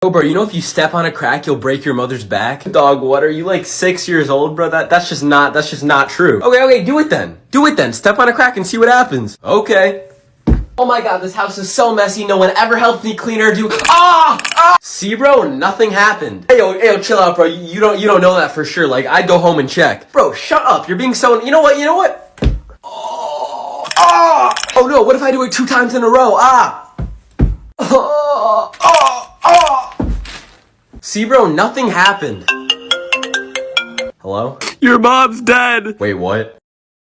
Oh, bro, you know if you step on a crack, you'll break your mother's back? Dog, what? Are you like 6 years old, bro? That's just not true. Okay, do it then. Do it then. Step on a crack and see what happens. Okay. Oh my god, this house is so messy. No one ever helped me clean or do. See, bro, nothing happened. Hey, yo, chill out, bro. You don't know that for sure. Like, I'd go home and check. Bro, shut up. You're being so. You know what? Oh no, what if I do it 2 times in a row? See, bro, nothing happened. Hello? Your mom's dead. Wait, what?